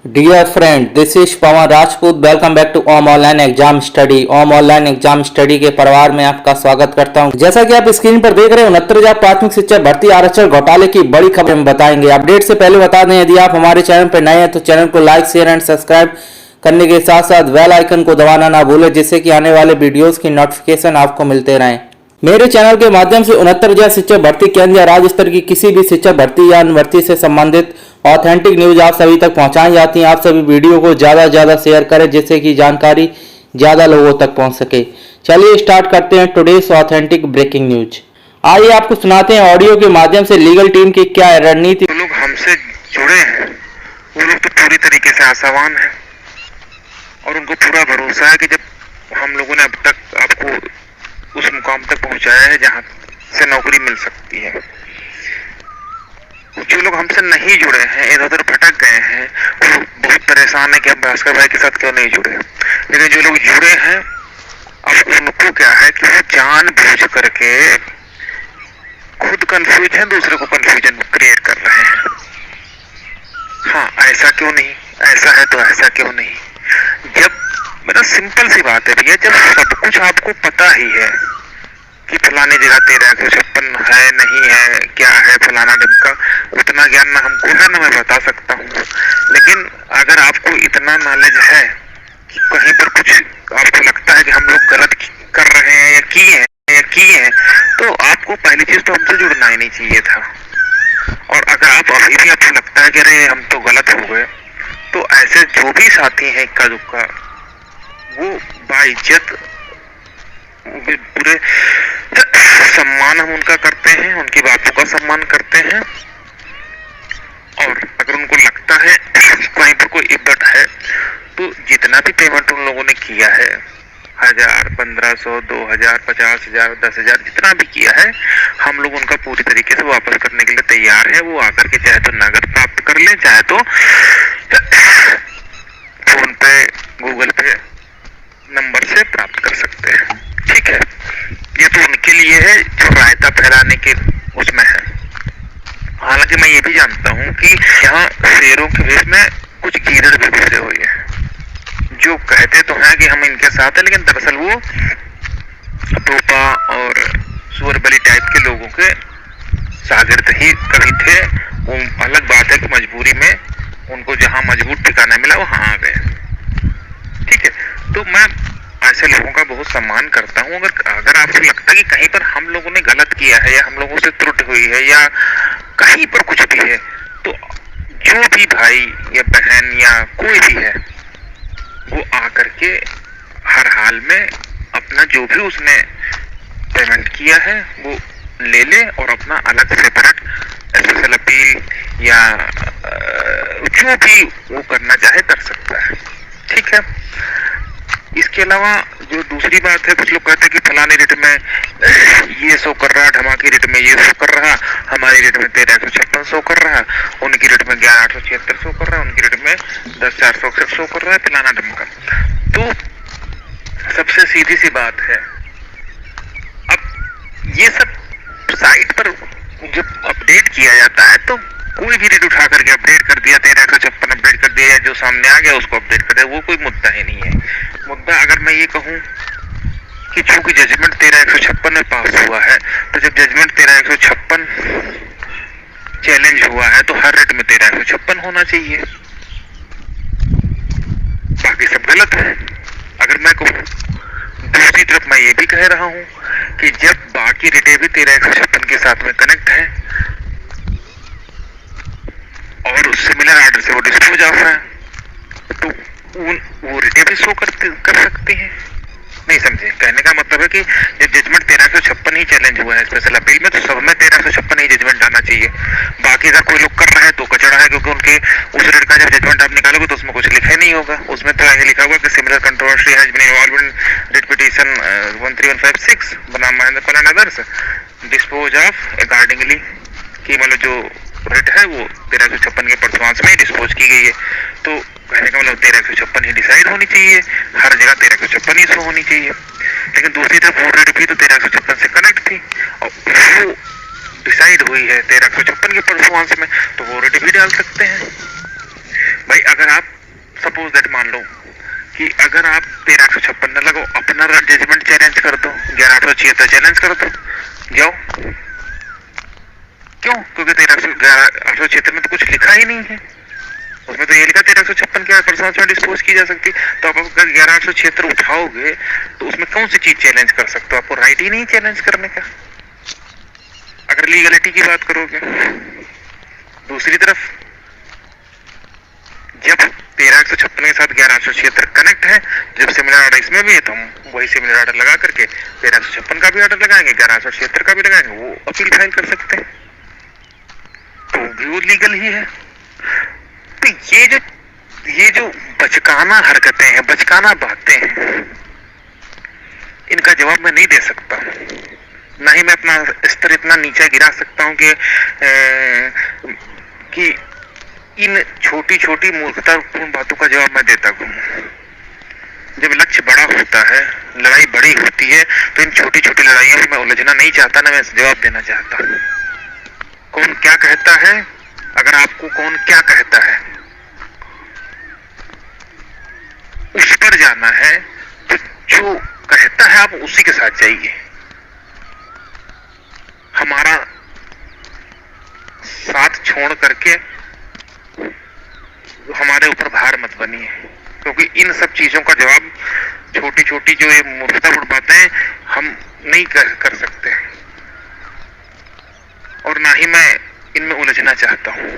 Dear friend, this is Pawan Rajput. Welcome back to Om online exam study. Om online exam study के परिवार में आपका स्वागत करता हूं। जैसा कि आप स्क्रीन पर देख रहे हैं, 69,000 प्राथमिक शिक्षक भर्ती आरक्षण घोटाले की बड़ी खबर हम बताएंगे। अपडेट से पहले बता दें, यदि आप हमारे चैनल पर नए हैं तो चैनल को लाइक, शेयर एंड सब्सक्राइब करने के साथ साथ बेल आइकन को दबाना ना भूलें, जिससे कि आने वाले वीडियोस की नोटिफिकेशन आपको मिलते रहें। मेरे चैनल के माध्यम से 69,000 शिक्षक भर्ती केंद्र या राज्य स्तर की किसी भी शिक्षक भर्ती या भर्ती से संबंधित ऑथेंटिक न्यूज आप सभी तक पहुंचाई जाती हैं। आप सभी वीडियो को ज़्यादा से ज़्यादा शेयर करें, जिससे कि जानकारी ज़्यादा लोगों तक पहुंच सके। चलिए स्टार्ट करते हैं टुडेस ऑथेंटिक ब्रेकिंग न्यूज। आइए आपको सुनाते हैं ऑडियो के माध्यम से लीगल टीम की क्या रणनीति। लोग हमसे जुड़े हैं, वो लोग तो पूरी तरीके से आशावान हैं और उनको पूरा भरोसा है कि जब हम लोगों ने अब तक आपको उस मुकाम तक पहुंचाया है जहां से नौकरी मिल सकती है। जो लोग हमसे नहीं जुड़े हैं, इधर उधर भटक गए हैं, वो बहुत परेशान है कि अब भास्कर भाई के साथ क्यों नहीं जुड़े। लेकिन जो लोग जुड़े हैं, अब उनको क्या है कि वो जानबूझ करके खुद कंफ्यूज है, दूसरे को कंफ्यूजन क्रिएट कर रहे हैं। हाँ, ऐसा क्यों नहीं, ऐसा है तो ऐसा क्यों नहीं। जब मेरा सिंपल सी बात है भैया, जब सब कुछ आपको पता ही है कि फलानी जगह 1356 है, नहीं है, क्या है, फलाना ढिमका, उतना ज्ञान ना हमको है ना मैं बता सकता हूँ। लेकिन अगर आपको इतना नॉलेज है कि कहीं पर कुछ आपको लगता है कि हम लोग गलत कर रहे हैं या किए हैं, तो आपको पहली चीज तो हमसे जुड़ना ही नहीं चाहिए था। और अगर आप अभी भी आपको लगता है कि अरे हम तो गलत हो गए, तो ऐसे जो भी साथी हैं इक्का दुक्का, वो बाइज्जत पूरे सम्मान हम उनका करते हैं, उनकी बातों का सम्मान करते हैं। और अगर उनको लगता है कहीं पर कोई इज्जत है, तो जितना भी पेमेंट उन लोगों ने किया है, 1000, 1500, 2000, 50,000, 10,000, जितना भी किया है, हम लोग उनका पूरी तरीके से वापस करने के लिए तैयार है। वो आकर के चाहे तो नगद प्राप्त कर ले, चाहे तो फोन पे, गूगल पे नंबर से प्राप्त कर सकते हैं। ठीक है, ये तो उनके लिए है जो रायता फैलाने के उसमें है। हालांकि मैं ये भी जानता हूँ कि यहाँ शेरों के भेष में कुछ गीदड़ भी घुसे हुए हैं, जो कहते तो हैं कि हम इनके साथ हैं, लेकिन दरअसल वो तोपा और सुअरबली टाइप के लोगों के शागिर्द ही कभी थे। वो अलग बात है कि मजबूरी में उनको जहाँ मजबूत ठिकाना मिला वहां आ गए। ठीक है, तो मैं ऐसे लोगों का बहुत सम्मान करता हूँ। अगर आपको लगता है कि कहीं पर हम लोगों ने गलत किया है या हम लोगों से त्रुटि हुई है या कहीं पर कुछ भी है, तो जो भी भाई या बहन या कोई भी है, वो आकर के हर हाल में अपना जो भी उसने पेमेंट किया है वो ले ले और अपना अलग सेपरेट स्पेशल अपील या जो भी वो करना चाहे कर सकता है। ठीक है, इसके अलावा जो दूसरी बात है, कुछ लोग कहते हैं कि फलाने रेट में ये शो कर रहा, धमाके रेट में ये शो कर रहा, हमारी रेट में 1356 शो कर रहा, उनकी रेट में 11,876 शो कर रहा, उनकी रेट में 10,461 शो कर रहा है, फलाना ढमका। तो सबसे सीधी सी बात है, अब ये सब साइट पर जब अपडेट किया जाता है तो कोई भी रेट उठा करके अपडेट कर दिया, 1356 अपडेट कर दिया, या जो सामने आ गया उसको अपडेट कर दिया, वो कोई मुद्दा ही नहीं है। मुद्दा अगर मैं ये कहूँ कि चूंकि जजमेंट 13,156 में पास हुआ है, तो जब जजमेंट 13,156 चैलेंज हुआ है, तो हर रेट में 13,156 होना चाहिए, बाकी सब गलत है। अगर मैं कहूँ, दूसरी तरफ मैं ये भी कह रहा हूँ कि जब बाकी रेटें भी 13,156 के साथ में कनेक्ट है और सिमिलर आर्डर से वो डिस्पोज ऑफ है, तो वो रेटें भी शो कर सकते हैं। नहीं समझे, कहने का मतलब है कि जब जजमेंट 1356 ही चैलेंज हुआ है स्पेशल अपील में, तो सब में 1356 ही जजमेंट आना चाहिए। बाकी अगर कोई लोग कर रहा है तो कचड़ा है, क्योंकि उनके उस रेट का जब जजमेंट आप निकालोगे तो उसमें कुछ लिखा ही नहीं होगा। उसमें तो आगे लिखा होगा कि similar controversy has been involved in writ petition 13156 बनाम Mahendra Pal and others dispose of accordingly, कि मतलब जो रेट है वो 1356 के परसुआंस में ही डिस्पोज की गई है। तो कहने का मतलब 1356 ही डिसाइड होनी चाहिए, हर जगह 1356 ही शो होनी चाहिए। लेकिन दूसरी तरफ वो रेट भी तो 1356 से कनेक्ट थी और वो डिसाइड हुई है 1356 के परफॉर्मेंस में, तो वो रेट भी डाल सकते हैं। भाई अगर आप सपोज दैट मान लो कि अगर आप 1356 न लगाओ, अपना जजमेंट चैलेंज कर दो, 1176 चैलेंज कर दो, जाओ। क्यों? क्योंकि 1376 में तो कुछ लिखा ही नहीं है, उसमें तो ये लिखा 1356 क्या पर्सन डिस्पोज की जा सकती। तो आप अगर 1176 उठाओगे तो उसमें कौन सी चीज चैलेंज कर सकते हो? आपको राइट ही नहीं चैलेंज करने का, अगर लीगलिटी की बात करोगे। दूसरी तरफ जब 1356 के साथ 1176 कनेक्ट है, जब सिमिलर ऑर्डर इसमें भी है तो हम वही सिमिलर ऑर्डर लगा करके 1356 का भी ऑर्डर लगाएंगे, 1176 का भी लगाएंगे, वो अपील फाइल कर सकते हैं, तो भी वो लीगल ही है। तो ये जो बचकाना हरकतें हैं, बचकाना बातें हैं, इनका जवाब मैं नहीं दे सकता, ना ही मैं अपना स्तर इतना नीचे गिरा सकता हूं कि इन छोटी छोटी मूर्खतापूर्ण बातों का जवाब मैं देता हूं। जब लक्ष्य बड़ा होता है, लड़ाई बड़ी होती है, तो इन छोटी छोटी लड़ाइयों में मैं उलझना नहीं चाहता, ना मैं जवाब देना चाहता। कौन क्या कहता है, अगर आपको कौन क्या कहता है उस पर जाना है, तो जो कहता है आप उसी के साथ जाइए। हमारा साथ छोड़ करके हमारे ऊपर भार मत बनिए, क्योंकि इन सब चीजों का जवाब, छोटी छोटी जो ये मूर्खतापूर्ण बातें हम नहीं कर सकते, और ना ही मैं इनमें उलझना चाहता हूं।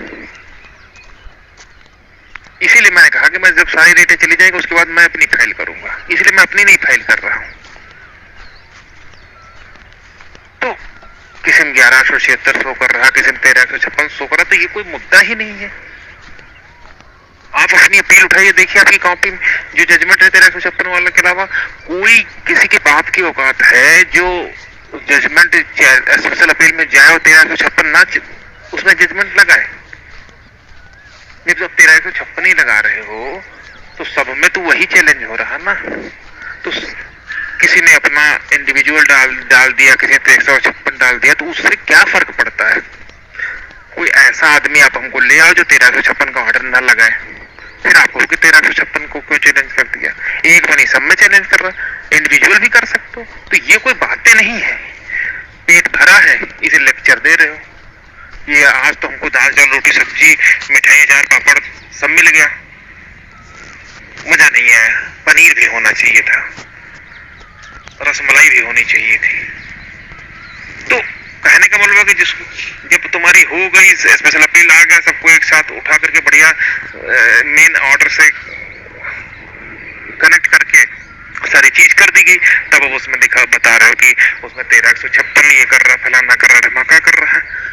इसीलिए मैंने कहा कि मैं जब सारी रेटें चली जाएंगी उसके बाद मैं अपनी फाइल करूंगा, इसलिए मैं अपनी नहीं फाइल कर रहा हूं। तो किसी में 1176 शो कर रहा, किसी में 1356 शो कर रहा, तो ये कोई मुद्दा ही नहीं है। आप अपनी अपील उठाइए, देखिए आपकी कॉपी में जो जजमेंट है 1356 वाले के अलावा कोई किसी के बाप की औकात है जो जजमेंट स्पेशल अपील में जाए और 1356 ना उसमें जजमेंट लगाए। जब आप 1356 ही लगा रहे हो तो सब में तो वही चैलेंज हो रहा ना। तो किसी ने अपना इंडिविजुअल डाल दिया, किसी ने 1356 डाल दिया, तो उससे क्या फर्क पड़ता है? कोई ऐसा आदमी आप हमको ले आओ जो 1356 का ऑर्डर न लगाए, फिर आपको 1356 को क्यों चैलेंज कर दिया? एक बनी सब में चैलेंज कर रहा, इंडिविजुअल भी कर सकते हो। तो ये कोई बातें नहीं है, पेट भरा है इसे लेक्चर दे रहे हो। ये आज तो हमको दाल चावल रोटी सब्जी मिठाई अचार पापड़ सब मिल गया, मजा नहीं आया। पनीर भी होना चाहिए था, रसमलाई भी होनी चाहिए थी। तो कहने का मतलब है कि जब तुम्हारी हो गई, स्पेशल अपील आ गया, सबको एक साथ उठा करके बढ़िया मेन ऑर्डर से कनेक्ट करके सारी चीज कर दी गई, तब अब उसमें बता रहे हो कि उसमें 1356 ये कर रहा, फलाना कर रहा, धमाका कर रहा है।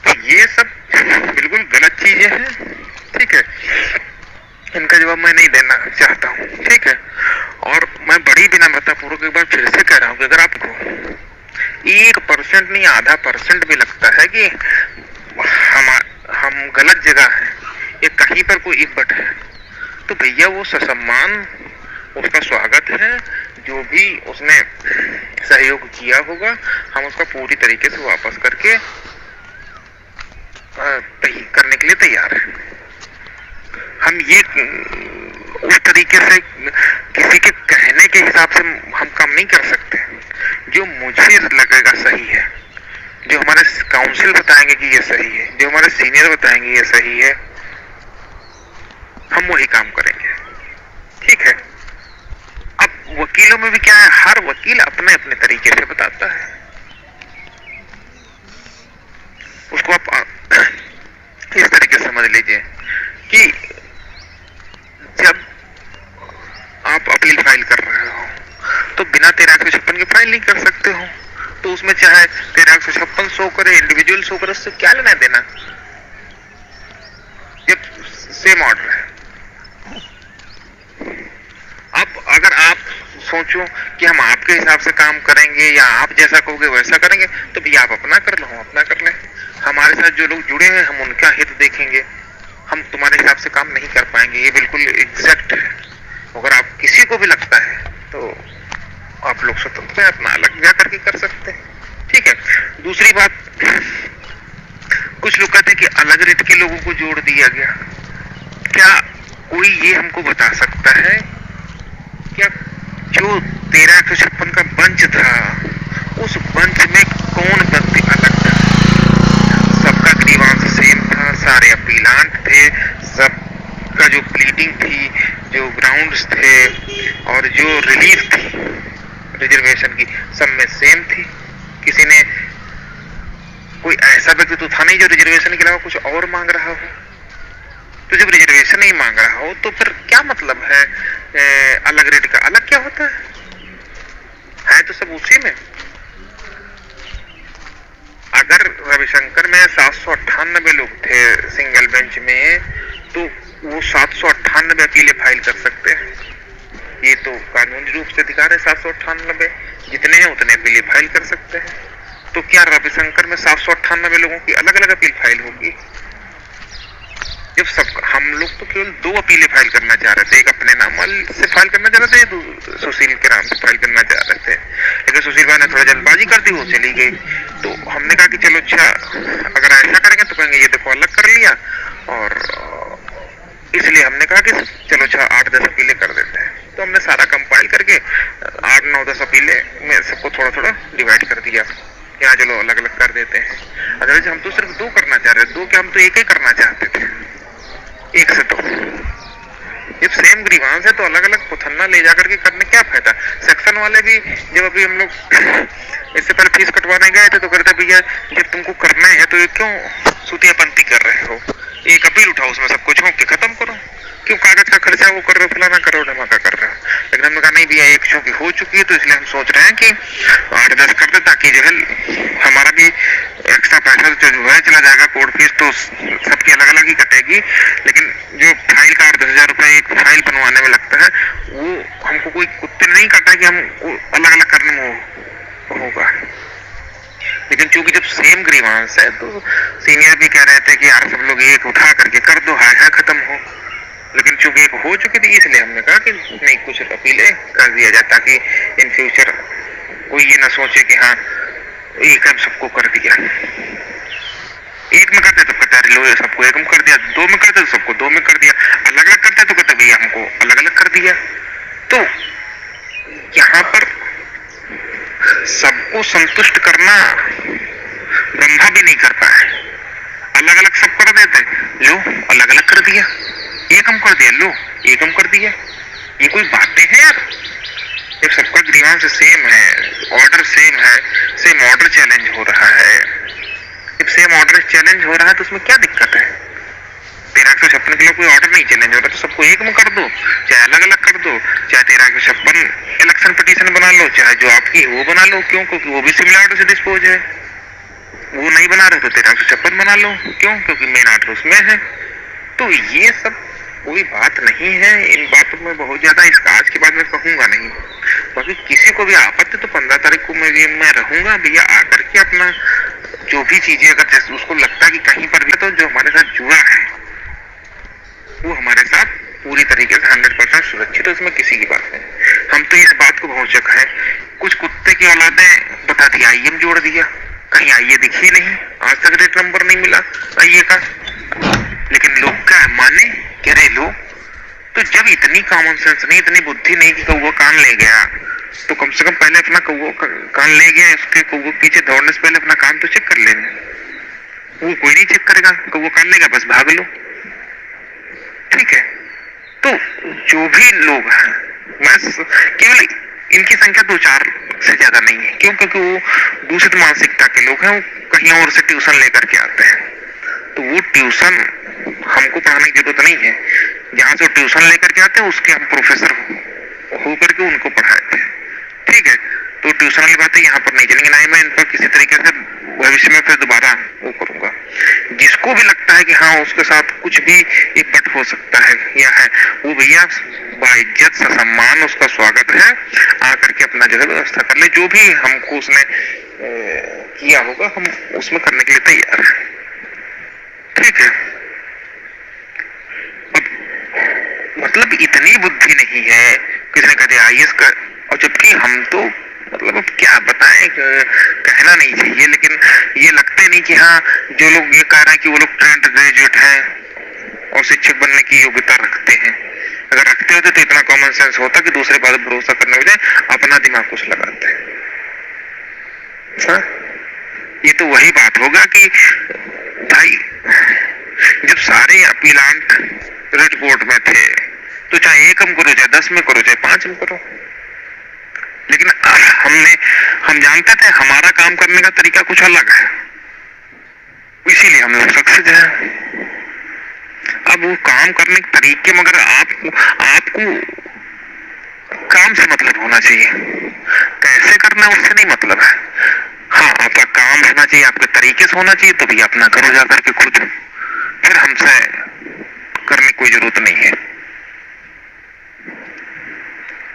तो ये सब बिल्कुल गलत चीजें हैं, ठीक है। इनका जवाब मैं नहीं देना चाहता हूँ, ठीक है। और मैं बड़ी विनम्रता पूर्वक एक बार फिर से कह रहा हूँ कि अगर आपको 1% नहीं, आधा % भी लगता है कि हम गलत जगह हैं या कहीं पर कोई इब्बट है, तो भैया वो ससम्मान, उसका स्वागत है। जो भी उसने सहयोग किया होगा हम उसका पूरी तरीके से वापस करके करने के लिए तैयार हैं। हम ये उस तरीके से किसी के कहने के हिसाब से हम काम नहीं कर सकते। जो मुझे लगेगा सही है, जो हमारे काउंसिल बताएंगे कि ये सही है, जो हमारे सीनियर बताएंगे ये सही है, हम वही काम करेंगे, ठीक है। अब वकीलों में भी क्या है, हर वकील अपने अपने तरीके से बताता है। उसको आप इस तरीके से समझ लीजिए कि जब आप अपील फाइल कर रहे हो तो बिना 1356 की फाइल नहीं कर सकते हो। तो उसमें चाहे 1356 शो करे, इंडिविजुअल शो करे, उससे क्या लेना देना, ये सेम ऑर्डर है। अब अगर आप सोचो कि हम आपके हिसाब से काम करेंगे या आप जैसा कहोगे वैसा करेंगे, तो भैया आप अपना कर लो, हम अपना कर लें। हमारे साथ जो लोग जुड़े हैं हम उनका हित देखेंगे, हम तुम्हारे हिसाब से काम नहीं कर पाएंगे, ये बिल्कुल एग्जैक्ट है। अगर आप किसी को भी लगता है तो आप लोग स्वतंत्र हैं, अपना अलग जा करके कर सकते हैं, ठीक है। दूसरी बात, कुछ लोग कहते हैं कि अलग रेट के लोगों को जोड़ दिया गया। क्या कोई ये हमको बता सकता है क्या जो 1356 का बंच था, उस बंच में कौन व्यक्ति अलग था? सबका ग्रीवांस सेम था, सारे अपीलांट थे, सबका जो प्लीडिंग थी, जो ग्राउंड्स थे और जो रिलीफ थी रिजर्वेशन की, सब में सेम थी। किसी ने, कोई ऐसा व्यक्ति तो था नहीं जो रिजर्वेशन के अलावा कुछ और मांग रहा हो। तो जब रिजर्वेशन ही मांग रहा हो तो फिर क्या मतलब है अलग रेट का? अलग क्या होता है तो सब उसी में। अगर रविशंकर में 798 लोग थे सिंगल बेंच में, तो वो 798 अपीलें फाइल कर सकते हैं। ये तो कानूनी रूप से अधिकार है, 798 जितने हैं उतने अपीलें फाइल कर सकते हैं। तो क्या रविशंकर में 798 लोगों की अलग अलग अपील फाइल होगी? जब सब, हम लोग तो केवल 2 अपीलें फाइल करना चाह रहे थे, एक अपने नाम से फाइल करना चाह रहे थे, सुशील के नाम से फाइल करना चाह रहे थे, लेकिन सुशील भाई ने थोड़ा जल्दबाजी कर दी, वो चली गई। तो हमने कहा कि चलो अच्छा, अगर ऐसा करेंगे तो कहेंगे ये देखो अलग कर लिया, और इसलिए हमने कहा कि चलो अच्छा 8-10 अपीलें कर देते हैं। तो हमने सारा कंपाइल करके 8-9-10 अपीलें में सबको थोड़ा थोड़ा डिवाइड कर दिया, यहाँ चलो अलग अलग कर देते हैं। अदरवाइज हम तो सिर्फ 2 करना चाह रहे थे, 2 क्या, हम तो एक ही करना चाहते थे, 1 से 2। जब सेम ग्रीवांस है तो अलग अलग पुथन्ना ले जाकर के करने क्या फायदा? सेक्शन वाले भी जब अभी हम लोग इससे पहले फीस कटवाने गए थे तो कहते भैया जब तुमको करना है तो ये क्यों सूतियापंती कर रहे हो, एक अपील उठाओ, उसमें सब कुछ हो के खत्म करो, क्यों कागज का खर्चा वो कर रहे हो, फलाना करो ढमाका कर रहे हो। लेकिन हमने कहा नहीं भैया, एक चूंकि हो चुकी है तो इसलिए हम सोच रहे हैं कि 8-10 कर दे, ताकि जो है हमारा भी एक्स्ट्रा पैसा जो है चला जाएगा, कोर्ट फीस तो सबकी अलग अलग ही कटेगी, लेकिन जो फाइल का 8-10 हजार रुपये एक फाइल बनवाने में लगता है, वो हमको कोई कुत्ते नहीं काटा कि हम अलग अलग करने में होगा। लेकिन चूंकि जब सेम ग्रीवांस है तो सीनियर भी कह रहे थे कि यार सब लोग एक उठा करके कर दो, हाय खत्म हो। लेकिन चूंकि एक हो चुकी थी इसलिए हमने कहा कि नहीं, कुछ अपीलें कर दिया जाए, ताकि इन फ्यूचर कोई ये ना सोचे कि हाँ एक हम सबको कर दिया। एक में करते तो कहते अरे लो सबको एक में कर दिया, 2 में करते तो सबको 2 में कर दिया, अलग अलग करते तो कहते भैया हमको अलग अलग कर दिया। तो यहाँ पर सबको संतुष्ट करना ब्रह्मा भी नहीं कर पाए, अलग अलग सब कर देते, लो अलग अलग कर दिया, एक हम कर दिया, लो एक हम कर दिया। ये कोई बातें हैं यार? जब सबका ग्रीवांस सेम है, ऑर्डर सेम है, सेम ऑर्डर चैलेंज हो रहा है, जब सेम ऑर्डर चैलेंज हो रहा है तो उसमें क्या दिक्कत है? 1356 के लिए कोई ऑर्डर नहीं चैलेंज हो रहा तो सबको एक में कर दो, चाहे अलग अलग कर दो, चाहे 1356 इलेक्शन पिटीशन बना लो, चाहे जो आपकी वो बना लो। क्यों? क्योंकि वो भी सिमिलर ऑर्डर से डिस्पोज है। वो नहीं बना रहे तो 1356 बना लो, क्यों? क्योंकि मेन ऑर्डर उसमें है। तो ये सब कोई बात नहीं है, इन बातों में बहुत ज्यादा इसका आज के बाद में कहूंगा नहीं। बाकी किसी को भी आपत्ति तो 15 तारीख को मैं रहूंगा भैया, आकर के अपना जो भी चीजें अगर जैसे उसको लगता है कि कहीं पर भी तो जो हमारे साथ जुड़ा है वो हमारे साथ पूरी तरीके से 100% सुरक्षित है, इसमें किसी की बात नहीं। हम तो इस बात को भौचक है, कुछ कुत्ते की औलादें बता दिया आईएम जोड़ दिया, कहीं आईए दिखी नहीं, आज तक रेट नंबर नहीं मिला आईए का। लेकिन लोग क्या माने, कह रहे लोग तो जब इतनी कॉमन सेंस नहीं, इतनी बुद्धि नहीं कि कौवा कान ले गया, तो कम से कम पहले अपना कौवा कान ले गया, उसके कौवा पीछे दौड़ने से पहले अपना कान तो चेक कर लेना। वो कोई नहीं चेक करेगा, कौवा कान लेगा बस भाग लो, ठीक है। तो जो भी लोग हैं, बस केवल इनकी संख्या 2-4 से ज्यादा नहीं है, क्यों? क्योंकि वो दूषित मानसिकता के लोग हैं, वो कहीं और से ट्यूशन लेकर के आते हैं। तो वो ट्यूशन हमको पढ़ाने की जरूरत नहीं है, जहां से ट्यूशन लेकर के आते हैं उसके हम प्रोफेसर होकर के उनको पढ़ाते हैं, ठीक है। तो ट्यूशन वाली बातें यहाँ पर नहीं चलेंगी, ना ही मैं इन पर किसी तरीके से भविष्य में फिर दोबारा वो करूंगा। जिसको भी लगता है कि हाँ उसके साथ कुछ भी एक पट हो सकता है या है, वो भैया बाइज्जत सम्मान उसका स्वागत है, आकर के अपना जगह व्यवस्था कर ले। जो भी हमको उसने किया होगा हम उसमें करने के लिए तैयार है, ठीक है। अब मतलब इतनी बुद्धि नहीं है, किसी ने कहते आईएएस का, और जबकि हम तो मतलब अब क्या बताएं, कहना नहीं चाहिए, लेकिन ये लगते नहीं कि हाँ जो लोग ये कह रहे हैं कि वो लोग ट्रेंड ग्रेजुएट हैं और शिक्षक बनने की योग्यता रखते हैं, अगर रखते होते तो इतना कॉमन सेंस होता कि दूसरे बात पर भरोसा करने के बजाय अपना दिमाग कुछ लगाते। हाँ? ये तो वही बात होगा कि भाई जब सारे अपीलांट रिट बोर्ड में थे तो चाहे 1 में करो, चाहे 10 में करो, चाहे 5 में करो, लेकिन हम जानते थे हमारा काम करने का तरीका कुछ अलग है, इसीलिए हम लोग सक्सेस हैं। अब वो काम करने के तरीके मगर आपको काम से मतलब होना चाहिए, कैसे करना है उससे नहीं मतलब है। हाँ, आपका काम होना चाहिए, आपके तरीके से होना चाहिए, तो भी अपना करो जाकर के खुद, फिर हमसे करने की कोई जरूरत नहीं है।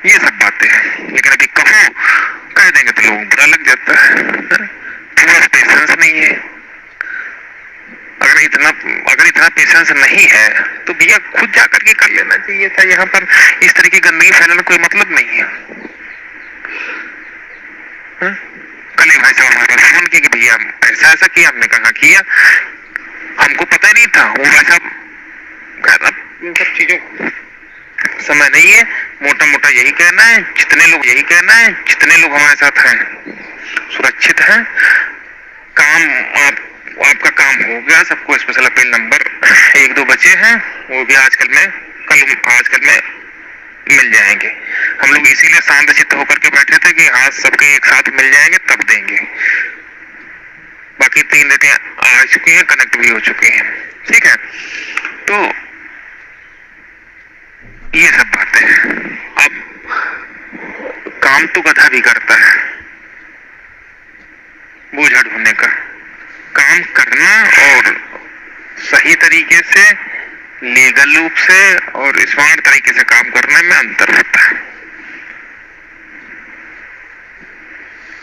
ये सब बातें हैं, लेकिन अभी कह देंगे तो लोग बुरा लग जाता है। पूरा पेशेंस नहीं है। अगर इतना पेशेंस नहीं है तो भैया खुद जाकर के कर लेना चाहिए था। यहाँ पर इस तरह की गंदगी फैलाना कोई मतलब नहीं है। कल ही भाई साहब हमारे फोन किया कि भैया ऐसा किया, हमने कहा किया, हमको पता ही नहीं था। वो भाई साहब कहता इन सब चीजों समय नहीं है, मोटा मोटा यही कहना है, जितने लोग हमारे साथ हैं सुरक्षित हैं, आपका काम हो गया। सबको स्पेशल अपील नंबर 1-2 बचे हैं, वो भी आजकल में मिल जाएंगे। हम लोग इसीलिए शांत चित्त होकर के बैठे थे कि आज सबके एक साथ मिल जाएंगे तब देंगे। बाकी 3 डेटें आ चुकी हैं, कनेक्ट भी हो चुकी हैं। ठीक है, तो ये सब बातें हैं। अब काम तो गधा भी करता है, बोझा ढूंढने का काम करना और सही तरीके से, लीगल रूप से और स्मार्ट तरीके से काम करने में अंतर होता है।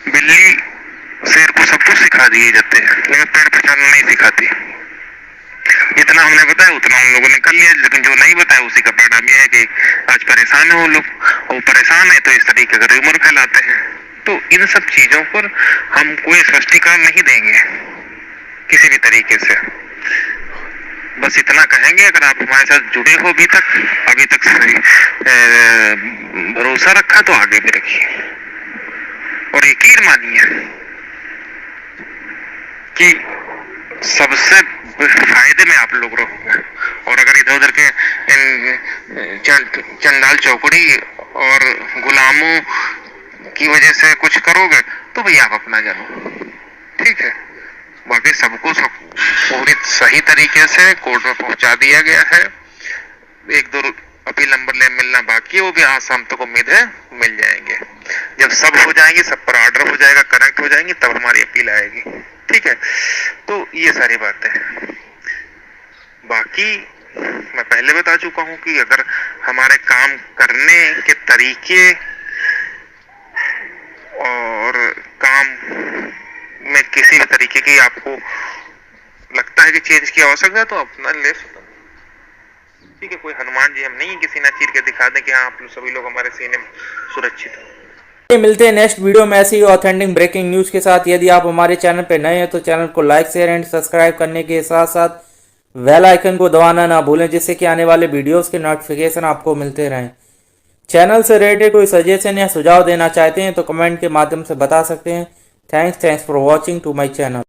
बिल्ली शेर को सब कुछ सिखा दिए जाते हैं, लेकिन पैर पहचानना नहीं सिखाती। जितना हमने बताया उतना उन लोगों ने कर लिया, लेकिन जो नहीं बताया उसी का परिणाम यह है कि आज परेशान है वो लोग, और परेशान है तो इस तरीके का रूमर फैलाते हैं। तो इन सब चीजों पर हम कोई स्पष्टीकरण नहीं देंगे किसी भी तरीके से। बस इतना कहेंगे, अगर आप हमारे साथ जुड़े हो अभी तक भरोसा रखा तो आगे भी रखिए, और यकीन मानिए कि सबसे फायदे में आप लोग रहोगे। और अगर इधर उधर के चंडाल चौकड़ी और गुलामों की वजह से कुछ करोगे तो भैया आप अपना जानो। ठीक है, बाकी सबको पूरी सही तरीके से कोर्ट में पहुंचा दिया गया है। 1-2 अपील नंबर मिलना बाकी है, वो भी आज शाम तक उम्मीद है मिल जाएंगे। जब सब हो जाएंगे, सब पर ऑर्डर हो जाएगा, कनेक्ट हो जाएंगे, तब हमारी अपील आएगी। ठीक है, तो ये सारी बातें हैं। बाकी मैं पहले बता चुका हूं कि अगर हमारे काम करने के तरीके और काम में किसी भी तरीके की आपको लगता है कि चेंज की आवश्यकता है तो अपना ले सकते। ठीक है, कोई हनुमान जी हम नहीं किसी ना चीर के दिखा दें कि हाँ आप सभी लोग हमारे सीने में सुरक्षित हैं। मिलते हैं नेक्स्ट वीडियो में ऐसी ही ऑथेंटिक ब्रेकिंग न्यूज के साथ। यदि आप हमारे चैनल पर नए हैं तो चैनल को लाइक, शेयर एंड सब्सक्राइब करने के साथ साथ बेल आइकन को दबाना ना भूलें, जिससे कि आने वाले वीडियोस के नोटिफिकेशन आपको मिलते रहें। चैनल से रिलेटेड कोई सजेशन या सुझाव देना चाहते हैं तो कमेंट के माध्यम से बता सकते हैं। Thanks for watching to my channel.